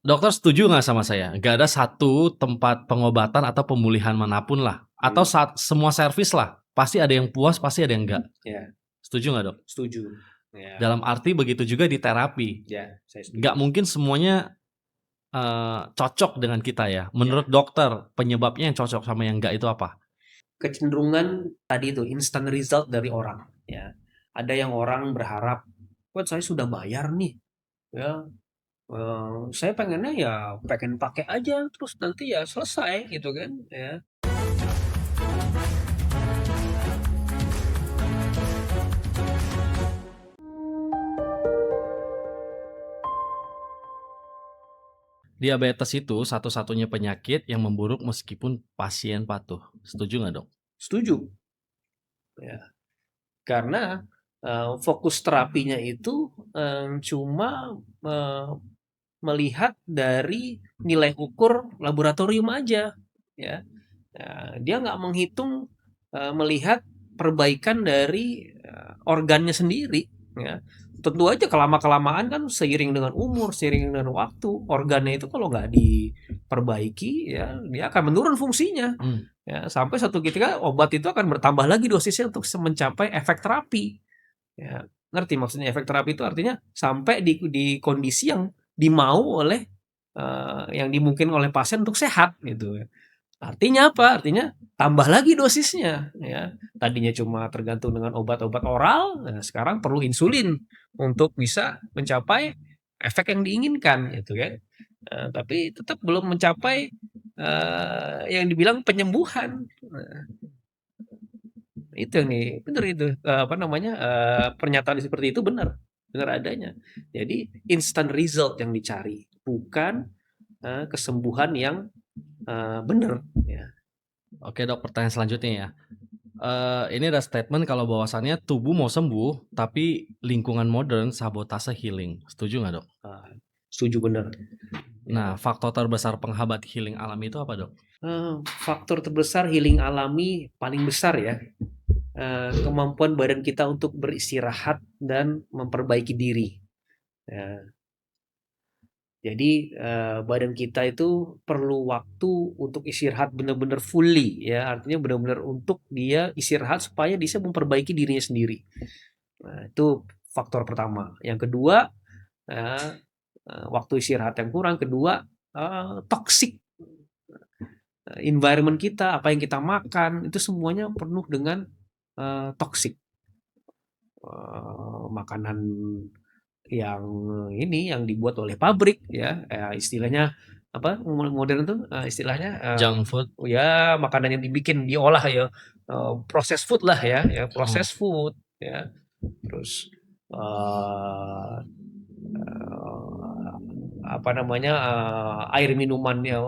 Dokter setuju nggak sama saya? Nggak ada satu tempat pengobatan atau pemulihan manapun lah, atau semua servis lah, pasti ada yang puas, pasti ada yang enggak. Ya, Setuju nggak, Dok? setuju. Ya, Dalam arti begitu juga di terapi. ya, saya Nggak setuju. mungkin semuanya cocok dengan kita ya. Ya, Menurut dokter, penyebabnya yang cocok sama yang enggak itu apa? kecenderungan tadi itu instant result dari orang. Ya, ada yang orang berharap, "Wah, saya sudah bayar nih, ya, saya pengennya ya pengen pakai aja terus nanti ya selesai," gitu kan, ya. Diabetes itu satu-satunya penyakit yang memburuk meskipun pasien patuh. Setuju nggak, Dok? Setuju, ya. Karena, fokus terapinya itu, cuma, eee, melihat dari nilai ukur laboratorium aja, ya. Dia nggak menghitung, melihat perbaikan dari, organnya sendiri, ya. Tentu aja kelama-kelamaan kan seiring dengan umur, seiring dengan waktu, organnya itu kalau nggak diperbaiki, ya dia akan menurun fungsinya. Hmm. Ya, sampai satu ketika obat itu akan bertambah lagi dosisnya untuk mencapai efek terapi. Ya, ngerti maksudnya efek terapi itu artinya sampai di kondisi yang dimau oleh, yang dimungkin oleh pasien untuk sehat gitu ya. Artinya apa? Artinya tambah lagi dosisnya ya. Tadinya cuma tergantung dengan obat-obat oral, nah sekarang perlu insulin untuk bisa mencapai efek yang diinginkan gitu kan. Tapi tetap belum mencapai, yang dibilang penyembuhan. Nah, itu yang bener itu, apa namanya, pernyataan seperti itu benar, benar adanya. Jadi instant result yang dicari, bukan, kesembuhan yang, bener ya. Oke, Dok, pertanyaan selanjutnya ya. Ini ada statement kalau bahwasannya tubuh mau sembuh, tapi lingkungan modern sabotase healing. Setuju nggak, Dok? Setuju bener. Nah, Ya. faktor terbesar penghambat healing alami itu apa, Dok? Faktor terbesar healing alami paling besar ya, kemampuan badan kita untuk beristirahat dan memperbaiki diri. Ya, jadi, badan kita itu perlu waktu untuk istirahat benar-benar fully ya, artinya benar-benar untuk dia istirahat supaya bisa memperbaiki dirinya sendiri. Nah, itu faktor pertama. Yang kedua, eee waktu istirahat yang kurang. Kedua, toxic environment kita, apa yang kita makan, itu semuanya penuh dengan, toxic. Makanan yang yang dibuat oleh pabrik ya, istilahnya apa, modern tuh, istilahnya, Junk food. ya makanan yang dibikin diolah ya, processed food lah ya, Oh. processed food ya. Terus, eee eee, apa namanya, air minuman ya,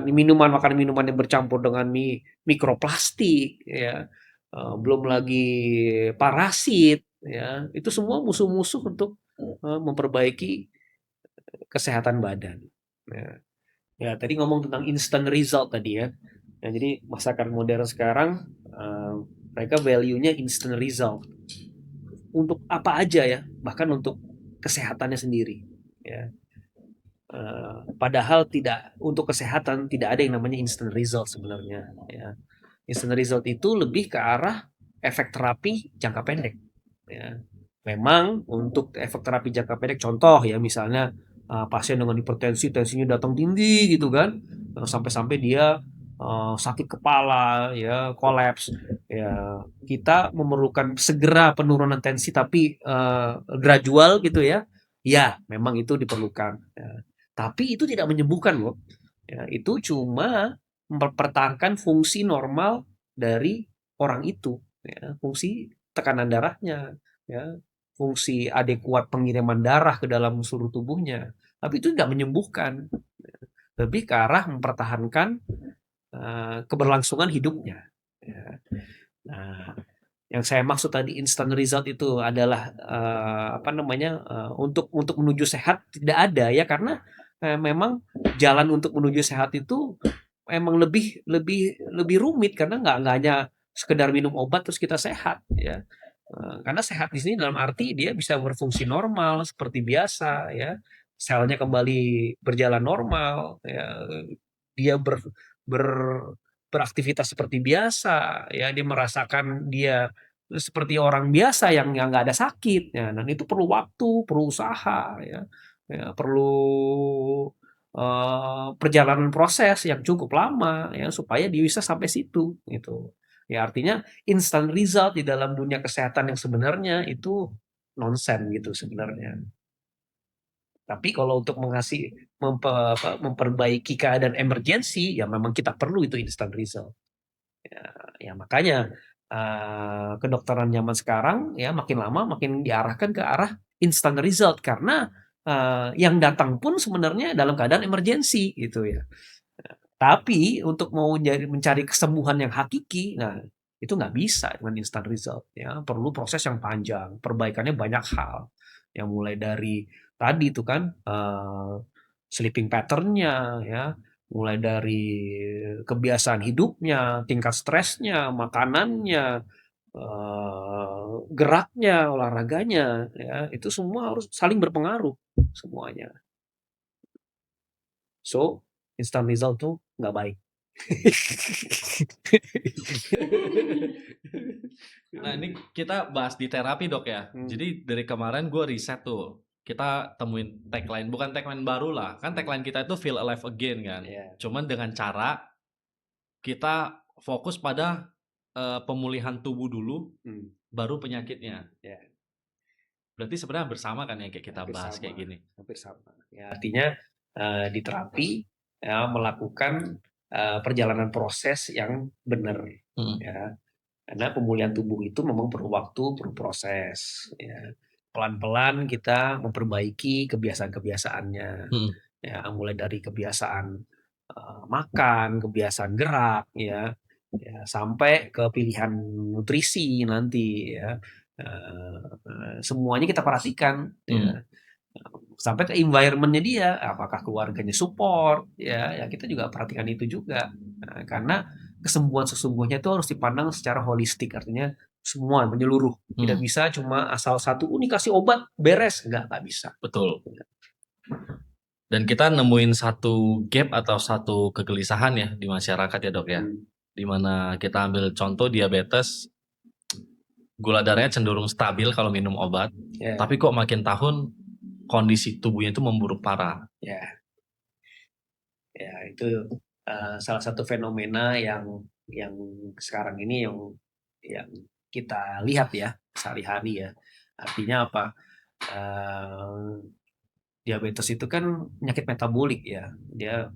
minuman-minuman yang bercampur dengan mikroplastik ya, belum lagi parasit ya, itu semua musuh-musuh untuk, memperbaiki kesehatan badan. Ya, ya tadi ngomong tentang instant result tadi ya. Ya jadi masyarakat modern sekarang, mereka value-nya instant result. Untuk apa aja ya, bahkan untuk kesehatannya sendiri, ya. Padahal tidak untuk kesehatan tidak ada yang namanya instant result sebenarnya, ya. Instant result itu lebih ke arah efek terapi jangka pendek, ya. Memang untuk efek terapi jangka pendek contoh ya misalnya, pasien dengan hipertensi, tensinya datang tinggi gitu kan, sampai-sampai dia, sakit kepala ya, kolaps, ya kita memerlukan segera penurunan tensi tapi, gradual gitu ya, ya memang itu diperlukan, ya. Tapi itu tidak menyembuhkan loh, ya itu cuma mempertahankan fungsi normal dari orang itu, ya, fungsi tekanan darahnya, ya, fungsi adekuat pengiriman darah ke dalam seluruh tubuhnya, tapi itu tidak menyembuhkan, lebih ke arah mempertahankan, keberlangsungan hidupnya, ya. Nah, yang saya maksud tadi instant result itu adalah, apa namanya, untuk menuju sehat tidak ada ya, karena, memang jalan untuk menuju sehat itu emang lebih lebih lebih rumit karena nggak hanya sekedar minum obat terus kita sehat ya. Karena sehat di sini dalam arti dia bisa berfungsi normal seperti biasa ya, selnya kembali berjalan normal, ya, dia ber- beraktivitas seperti biasa, ya, dia merasakan dia seperti orang biasa yang nggak ada sakit, ya, dan itu perlu waktu, perlu usaha, ya, ya, perlu perjalanan proses yang cukup lama, ya, supaya dia bisa sampai situ, gitu. Ya, artinya instant result di dalam dunia kesehatan yang sebenarnya itu nonsen gitu sebenarnya. Tapi kalau untuk memperbaiki keadaan emergensi, ya memang kita perlu itu instant result. Ya, ya makanya kedokteran zaman sekarang ya makin lama makin diarahkan ke arah instant result karena yang datang pun sebenarnya dalam keadaan emergensi gitu ya. Tapi untuk mencari kesembuhan yang hakiki, nah itu nggak bisa dengan instant result ya. Perlu proses yang panjang, perbaikannya banyak hal. Yang mulai dari tadi itu kan sleeping pattern-nya ya, mulai dari kebiasaan hidupnya, tingkat stresnya, makanannya, geraknya, olahraganya ya, itu semua harus saling berpengaruh semuanya. So, instant result tuh nggak baik. Nah, ini kita bahas di terapi, Dok, ya. Jadi dari kemarin gue riset tuh, kita temuin tagline, bukan tagline baru lah. Kan tagline kita itu feel alive again kan. Yeah. Cuman dengan cara kita fokus pada pemulihan tubuh dulu, baru penyakitnya. Yeah. Berarti sebenarnya bersama kan yang kayak kita Hampir bahas sama, kayak gini. hampir sama. Ya, artinya di terapi ya, melakukan perjalanan proses yang benar, ya. Karena pemulihan tubuh itu memang perlu waktu, perlu proses. Ya. Pelan-pelan kita memperbaiki kebiasaan-kebiasaannya. Ya, mulai dari kebiasaan makan, kebiasaan gerak, ya, ya, sampai ke pilihan nutrisi nanti, ya. Semuanya kita perhatikan, ya. Sampai ke environment-nya dia, apakah keluarganya support, ya, ya kita juga perhatikan itu juga. Nah, karena kesembuhan sesungguhnya itu harus dipandang secara holistik, artinya semua menyeluruh. Tidak bisa cuma asal satu, ini kasih obat beres, nggak bisa. Betul. Dan kita nemuin satu gap atau satu kegelisahan ya di masyarakat ya, Dok, ya. Dimana kita ambil contoh diabetes, gula darahnya cenderung stabil kalau minum obat, tapi kok makin tahun kondisi tubuhnya itu memburuk parah. Ya, ya itu salah satu fenomena yang sekarang ini yang kita lihat ya sehari-hari ya. Artinya apa? Diabetes itu kan penyakit metabolik ya. Dia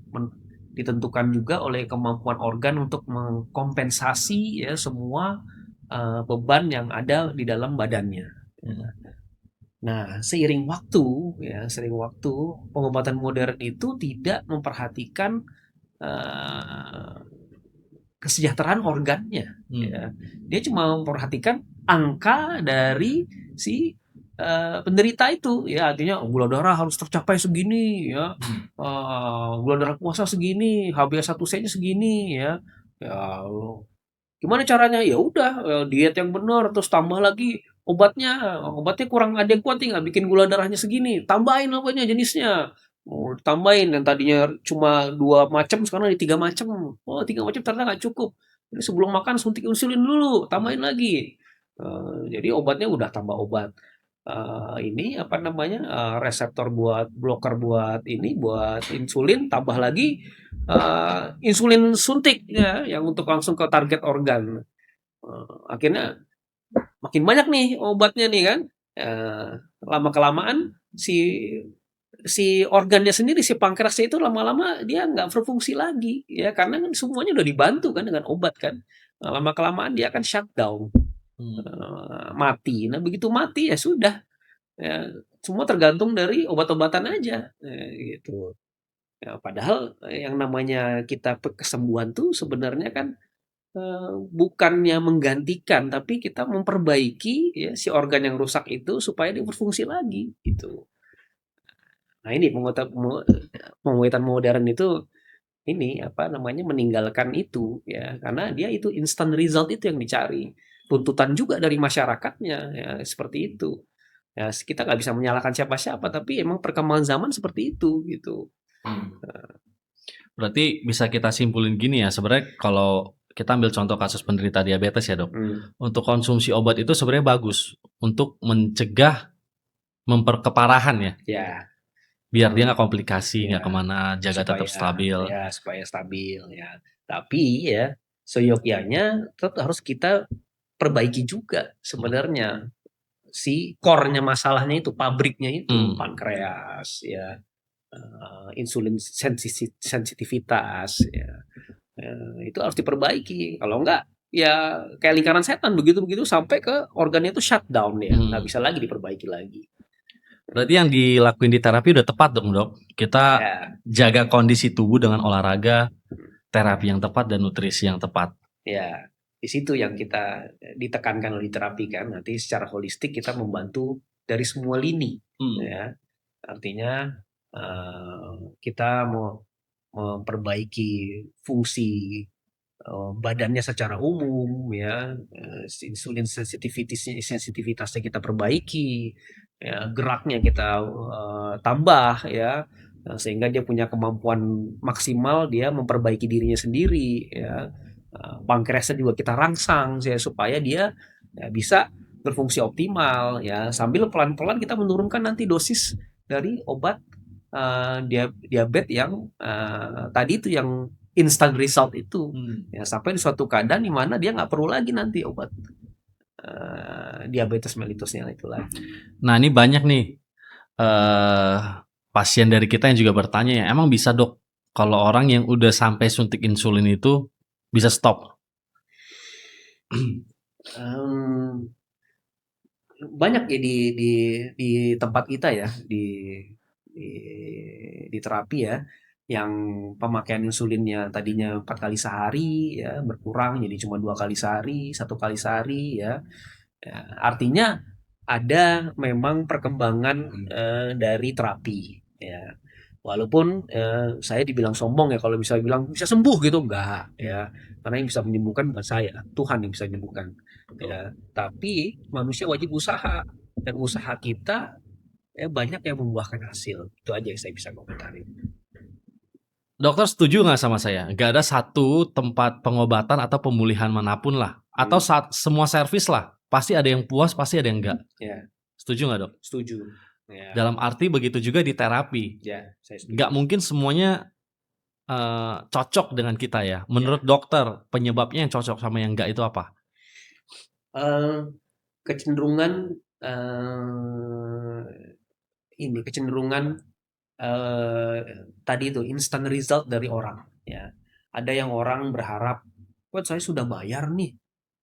ditentukan juga oleh kemampuan organ untuk mengkompensasi ya semua beban yang ada di dalam badannya. Nah, seiring waktu pengobatan modern itu tidak memperhatikan kesejahteraan organnya. Ya. Dia cuma memperhatikan angka dari si penderita itu, ya artinya gula darah harus tercapai segini, ya, gula darah puasa segini, HbA1c-nya segini, ya, ya gimana caranya? Ya udah diet yang benar, terus tambah lagi obatnya kurang adekuat nih, nggak bikin gula darahnya segini, tambahin obatnya jenisnya. Oh, tambahin yang tadinya cuma 2 macam sekarang ada 3 macam. Oh, 3 macam ternyata nggak cukup. Jadi sebelum makan suntik insulin dulu, tambahin lagi. Jadi obatnya udah tambah obat. Ini apa namanya reseptor buat bloker buat ini buat insulin, tambah lagi insulin suntik ya, yang untuk langsung ke target organ. Akhirnya makin banyak nih obatnya nih kan. Lama kelamaan si organnya sendiri, si pankreasnya itu lama-lama dia nggak berfungsi lagi ya, karena kan semuanya udah dibantu kan dengan obat kan. Lama kelamaan dia akan shutdown, mati. Nah begitu mati ya sudah, ya, semua tergantung dari obat-obatan aja, gitu. Ya, padahal yang namanya kita kesembuhan tuh sebenarnya kan bukannya menggantikan, tapi kita memperbaiki ya si organ yang rusak itu supaya dia berfungsi lagi gitu. Nah ini pengobatan modern itu ini apa namanya meninggalkan itu ya, karena dia itu instant result itu yang dicari. Tuntutan juga dari masyarakatnya ya seperti itu. Ya, kita nggak bisa menyalahkan siapa-siapa, tapi emang perkembangan zaman seperti itu gitu. Berarti bisa kita simpulin gini ya, sebenarnya kalau kita ambil contoh kasus penderita diabetes ya dok, untuk konsumsi obat itu sebenarnya bagus untuk mencegah memperkeparahan ya, Ya, biar dia nggak komplikasi, nggak ya, kemana, jaga tetap stabil. supaya stabil ya. Tapi ya seyogyanya tetap harus kita perbaiki juga sebenarnya si core-nya masalahnya itu, pabriknya itu, pankreas ya, insulin sensitivitas ya. Itu harus diperbaiki. Kalau enggak ya kayak lingkaran setan begitu-begitu sampai ke organnya itu shutdown ya, nggak bisa lagi diperbaiki lagi. Berarti yang dilakuin di terapi udah tepat dong dok. Kita jaga kondisi tubuh dengan olahraga, terapi yang tepat dan nutrisi yang tepat. Ya, di situ yang kita ditekankan oleh terapi kan. Nanti secara holistik kita membantu dari semua lini. Ya, artinya kita mau memperbaiki fungsi badannya secara umum ya, insulin sensitivitasnya kita perbaiki ya, geraknya kita tambah ya, sehingga dia punya kemampuan maksimal dia memperbaiki dirinya sendiri ya, pankreasnya juga kita rangsang ya, supaya dia ya, bisa berfungsi optimal ya, sambil pelan-pelan kita menurunkan nanti dosis dari obat diabetes yang tadi itu yang instant result itu ya, sampai di suatu keadaan di mana dia nggak perlu lagi nanti obat diabetes mellitusnya itu lagi. Nah ini banyak nih pasien dari kita yang juga bertanya ya, emang bisa dok kalau orang yang udah sampai suntik insulin itu bisa stop? Banyak ya di tempat kita ya, di terapi ya, yang pemakaian insulinnya tadinya 4 kali sehari ya berkurang jadi cuma 2 kali sehari, 1 kali sehari ya. Artinya ada memang perkembangan dari terapi ya. Walaupun saya dibilang sombong ya kalau bisa bilang bisa sembuh gitu, enggak ya. Karena yang bisa menyembuhkan bukan saya, Tuhan yang bisa menyembuhkan ya. Tapi manusia wajib usaha, dan usaha kita banyak yang membuahkan hasil. Itu aja yang saya bisa komentarin. Dokter setuju nggak sama saya? Nggak ada satu tempat pengobatan atau pemulihan manapun lah, atau semua servis lah, pasti ada yang puas, pasti ada yang enggak. Ya. Setuju nggak dok? Setuju. Ya. Dalam arti begitu juga di terapi. Ya, saya setuju. Nggak mungkin semuanya cocok dengan kita ya. Menurut dokter, penyebabnya yang cocok sama yang enggak itu apa? Kecenderungan tadi itu instant result dari orang ya. Ada yang orang berharap, "Wah, saya sudah bayar nih."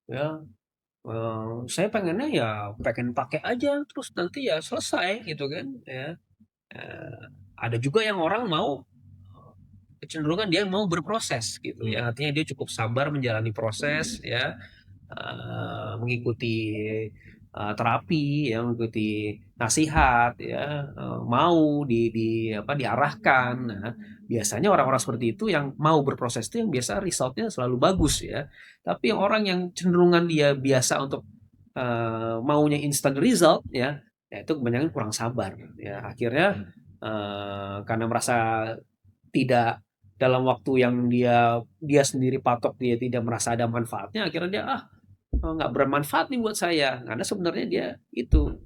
Ya, saya pengennya ya pengen pakai aja terus nanti ya selesai gitu kan ya. Ada juga yang orang mau kecenderungan dia mau berproses gitu ya, artinya dia cukup sabar menjalani proses ya, mengikuti terapi ya, mengikuti nasihat ya, mau diarahkan. Nah, biasanya orang-orang seperti itu yang mau berproses itu yang biasa resultnya selalu bagus ya. Tapi yang orang yang cenderungan dia biasa untuk maunya instant result ya, itu kebanyakan kurang sabar ya. Akhirnya karena merasa tidak dalam waktu yang dia sendiri patok, dia tidak merasa ada manfaatnya, akhirnya dia nggak bermanfaat nih buat saya, karena sebenarnya dia itu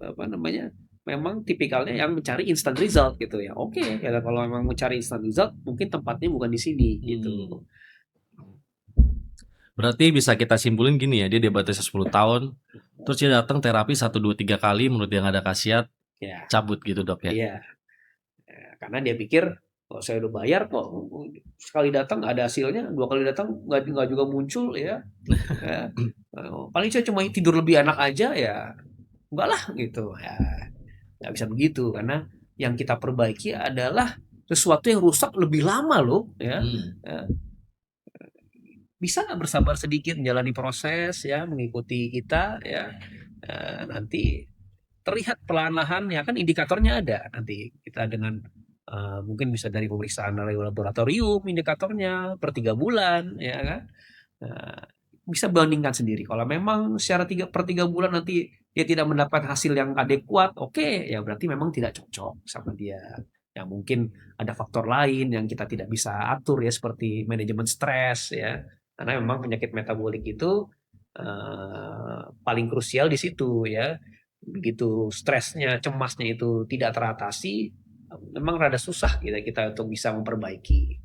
memang tipikalnya yang mencari instant result gitu ya. Oke ya, kalau memang mencari instant result mungkin tempatnya bukan di sini gitu. Berarti bisa kita simpulin gini ya, dia diabetes 10 tahun, terus dia datang terapi 1, 2, 3 kali, menurut dia nggak ada khasiat, cabut gitu dok ya? Iya, karena dia pikir, kalau saya udah bayar kok, sekali datang ada hasilnya, 2 kali datang nggak juga muncul ya. Paling saya cuma tidur lebih enak aja ya, enggak lah gitu ya. Nggak bisa begitu, karena yang kita perbaiki adalah sesuatu yang rusak lebih lama loh ya. Bisa nggak bersabar sedikit menjalani proses ya, mengikuti kita ya, nanti terlihat perlahan-lahan ya, kan indikatornya ada nanti kita dengan mungkin bisa dari pemeriksaan laboratorium indikatornya per 3 bulan ya kan. Bisa bandingkan sendiri. Kalau memang secara per 3 bulan nanti dia tidak mendapat hasil yang adekuat, oke, ya berarti memang tidak cocok sama dia. Ya mungkin ada faktor lain yang kita tidak bisa atur ya, seperti manajemen stres ya. Karena memang penyakit metabolik itu paling krusial di situ ya. Begitu stresnya, cemasnya itu tidak teratasi, memang rada susah kita untuk bisa memperbaiki.